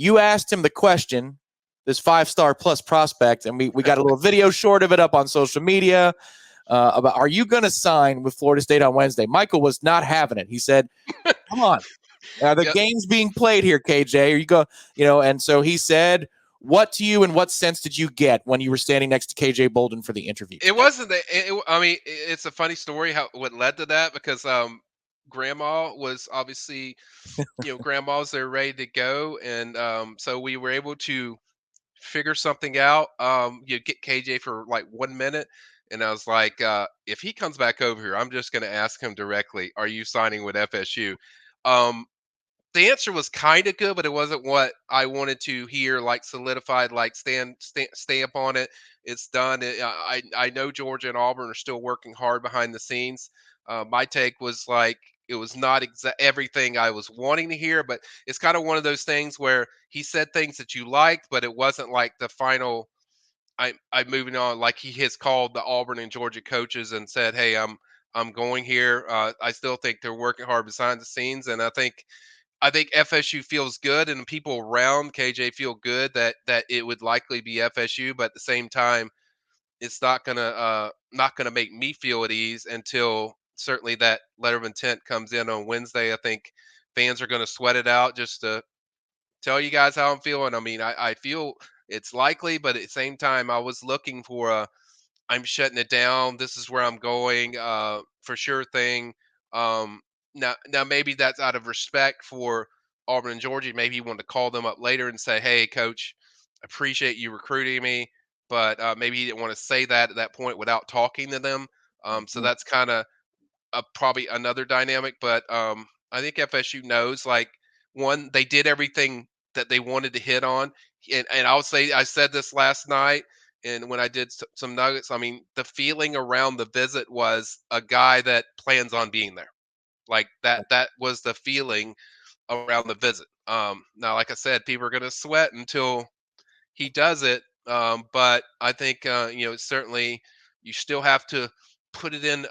You asked him the question, this 5-star plus prospect, and we got a little video short of it up on social media about, are you going to sign with Florida State on Wednesday? Michael was not having it. He said, come on. The game's being played here, KJ. Or you go, and so he said, what to you and what sense did you get when you were standing next to KJ Bolden for the interview? It wasn't. I mean, it's a funny story what led to that because Grandma was obviously, Grandma's there ready to go, and so we were able to figure something out. You get KJ for like 1 minute, and I was like, if he comes back over here, I'm just going to ask him directly, "Are you signing with FSU?" Um, the answer was kind of good, but it wasn't what I wanted to hear. Like solidified, like stay up on it. It's done. I know Georgia and Auburn are still working hard behind the scenes. My take was like it was not everything I was wanting to hear, but it's kind of one of those things where he said things that you liked, but it wasn't like the final. I'm moving on. Like he has called the Auburn and Georgia coaches and said, "Hey, I'm going here." I still think they're working hard behind the scenes, and I think FSU feels good, and people around KJ feel good that it would likely be FSU. But at the same time, it's not gonna make me feel at ease until certainly that letter of intent comes in on Wednesday. I think fans are going to sweat it out just to tell you guys how I'm feeling. I mean, I feel it's likely, but at the same time, I was looking for I'm shutting it down. This is where I'm going, for sure thing. Now maybe that's out of respect for Auburn and Georgia. Maybe you want to call them up later and say, "Hey, coach, appreciate you recruiting me," but maybe he didn't want to say that at that point without talking to them. So that's kind of probably another dynamic. But I think FSU knows, like, one, they did everything that they wanted to hit on, and I'll say I said this last night and when I did some nuggets, I mean, the feeling around the visit was a guy that plans on being there. Like that was the feeling around the visit. Now, like I said, people are going to sweat until he does it. But I think, certainly you still have to put it in,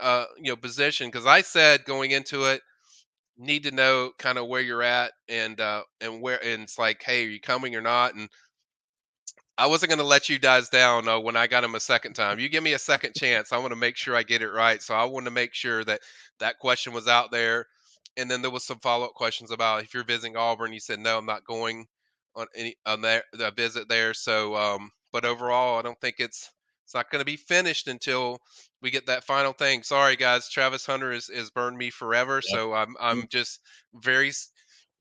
position. Because I said going into it, need to know kind of where you're at and where, and it's like, hey, are you coming or not? And I wasn't going to let you guys down when I got him a second time. You give me a second chance. I want to make sure I get it right. So I want to make sure that that question was out there. And then there was some follow-up questions about if you're visiting Auburn. You said no, I'm not going on any on the visit there. So, but overall, I don't think it's not going to be finished until we get that final thing. Sorry, guys. Travis Hunter is burned me forever. So I'm just very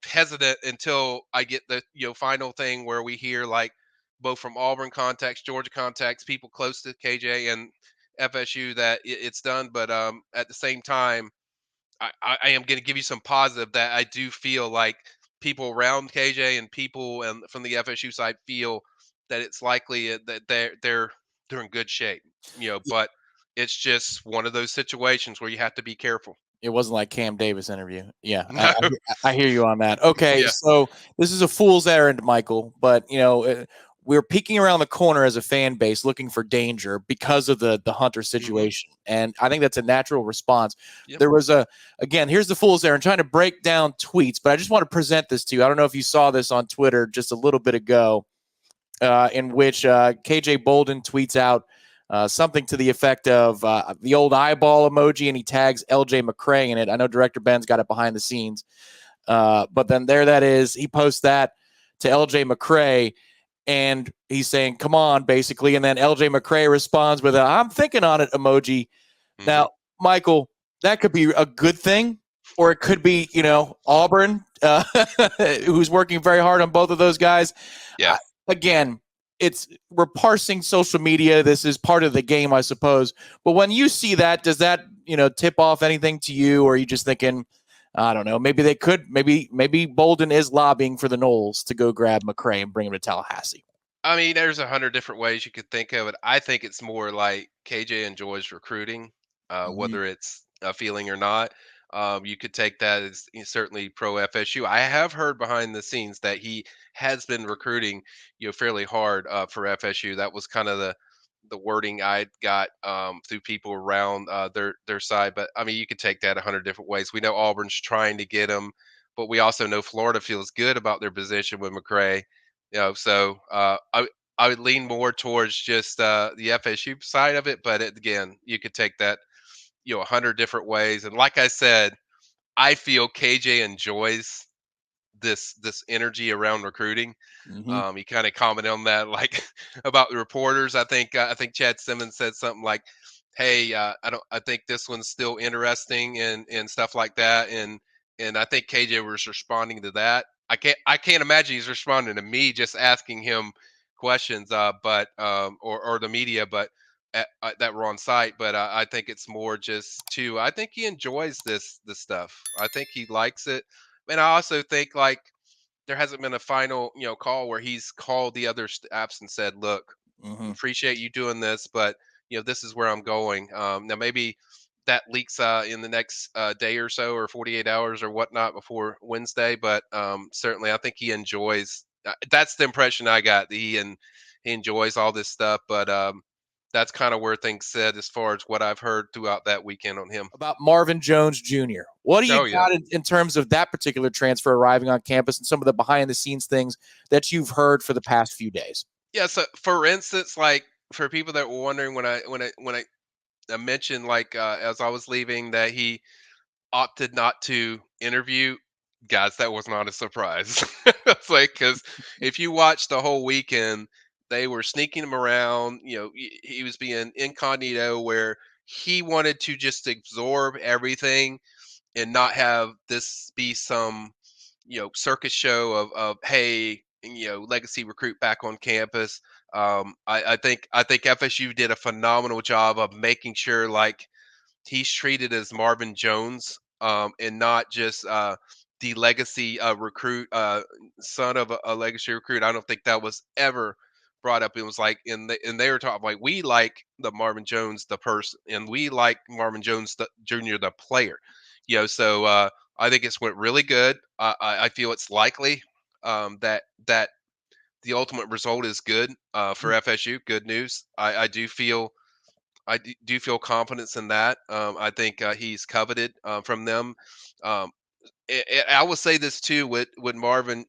hesitant until I get the final thing where we hear like both from Auburn contacts, Georgia contacts, people close to KJ and FSU that it's done. But at the same time, I am going to give you some positive that I do feel like people around KJ and people and from the FSU side feel that it's likely that they're in good shape. But it's just one of those situations where you have to be careful. It wasn't like Cam Davis interview. Yeah, No. I hear you on that. Okay, Yeah. so this is a fool's errand, Michael, but we're peeking around the corner as a fan base looking for danger because of the Hunter situation, and I think that's a natural response. Yep. There was again, here's the fool's errand, trying to break down tweets, but I just want to present this to you. I don't know if you saw this on Twitter just a little bit ago, in which KJ Bolden tweets out something to the effect of the old eyeball emoji, and he tags LJ McCray in it. I know Director Ben's got it behind the scenes. But then there that is. He posts that to LJ McCray, and he's saying, come on, basically. And then LJ McCray responds with a I'm thinking on it emoji. Now, Michael, that could be a good thing, or it could be, Auburn, who's working very hard on both of those guys. Yeah. Again, we're parsing social media. This is part of the game, I suppose. But when you see that, does that, tip off anything to you? Or are you just thinking, I don't know, maybe they could, maybe Bolden is lobbying for the Noles to go grab McCray and bring him to Tallahassee? I mean, there's 100 different ways you could think of it. I think it's more like KJ enjoys recruiting, whether it's a feeling or not. You could take that as certainly pro FSU. I have heard behind the scenes that he has been recruiting, fairly hard for FSU. That was kind of the wording I got through people around their side. But I mean, you could take that 100 different ways. We know Auburn's trying to get him, but we also know Florida feels good about their position with McCray. So I would lean more towards just the FSU side of it, but again, you could take that 100 different ways. And like I said, I feel KJ enjoys this energy around recruiting. Mm-hmm. He kind of commented on that, like about the reporters. I think Chad Simmons said something like, "Hey, I think this one's still interesting and stuff like that." And I think KJ was responding to that. I can't imagine he's responding to me just asking him questions, or the media, but that were on site. But I think it's more just to. I think he enjoys this stuff. I think he likes it, and I also think like there hasn't been a final, call where he's called the other staffs and said, "Look, Mm-hmm. appreciate you doing this, but this is where I'm going." Now maybe that leaks in the next day or so, or 48 hours or whatnot before Wednesday. But certainly, I think he enjoys. That's the impression I got. He enjoys all this stuff, but that's kind of where things sit as far as what I've heard throughout that weekend on him. About Marvin Jones Jr. What do you Oh yeah. got in terms of that particular transfer arriving on campus and some of the behind the scenes things that you've heard for the past few days? Yeah, so for instance, like for people that were wondering when I mentioned like as I was leaving that he opted not to interview, guys, that was not a surprise. It's like because if you watch the whole weekend, they were sneaking him around. He was being incognito where he wanted to just absorb everything and not have this be some circus show of hey, legacy recruit back on campus. I think FSU did a phenomenal job of making sure like he's treated as Marvin Jones, and not just the legacy recruit, son of a legacy recruit. I don't think that was ever brought up. It was like, and they were talking like we like the Marvin Jones the person, and we like Marvin Jones the Jr. the player. So I think it's went really good. I feel it's likely that the ultimate result is good for FSU. Good news. I do feel confidence in that. I think he's coveted from them. Um, I will say this too with Marvin.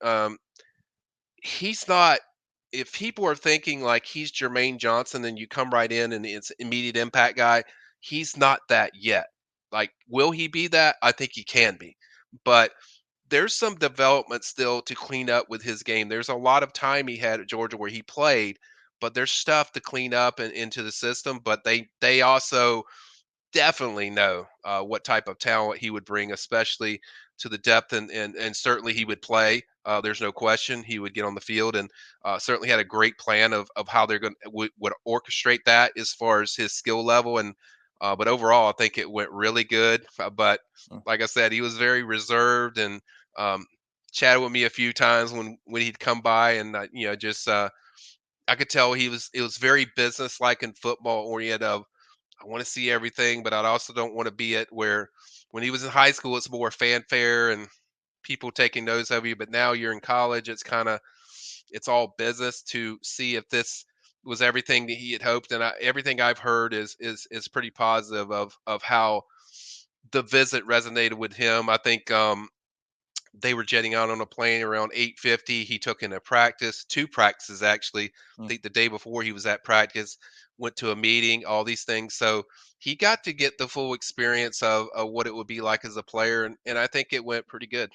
He's not. If people are thinking like he's Jermaine Johnson, and you come right in and it's immediate impact guy, he's not that yet. Like, will he be that? I think he can be, but there's some development still to clean up with his game. There's a lot of time he had at Georgia where he played, but there's stuff to clean up and into the system. But they also definitely know what type of talent he would bring, especially to the depth, and certainly he would play. There's no question he would get on the field, and certainly had a great plan of how they're going to would orchestrate that as far as his skill level. And but overall, I think it went really good. But like I said, he was very reserved and um, chatted with me a few times when he'd come by, and just I could tell it was very business-like and football oriented. I want to see everything, but I also don't want to be at where when he was in high school, it's more fanfare and people taking notice of you. But now you're in college, it's all business to see if this was everything that he had hoped. And everything I've heard is pretty positive of how the visit resonated with him. I think they were jetting out on a plane around 8:50. He took in a practice, two practices actually. I think the day before he was at practice, went to a meeting, all these things. So he got to get the full experience of what it would be like as a player, and I think it went pretty good.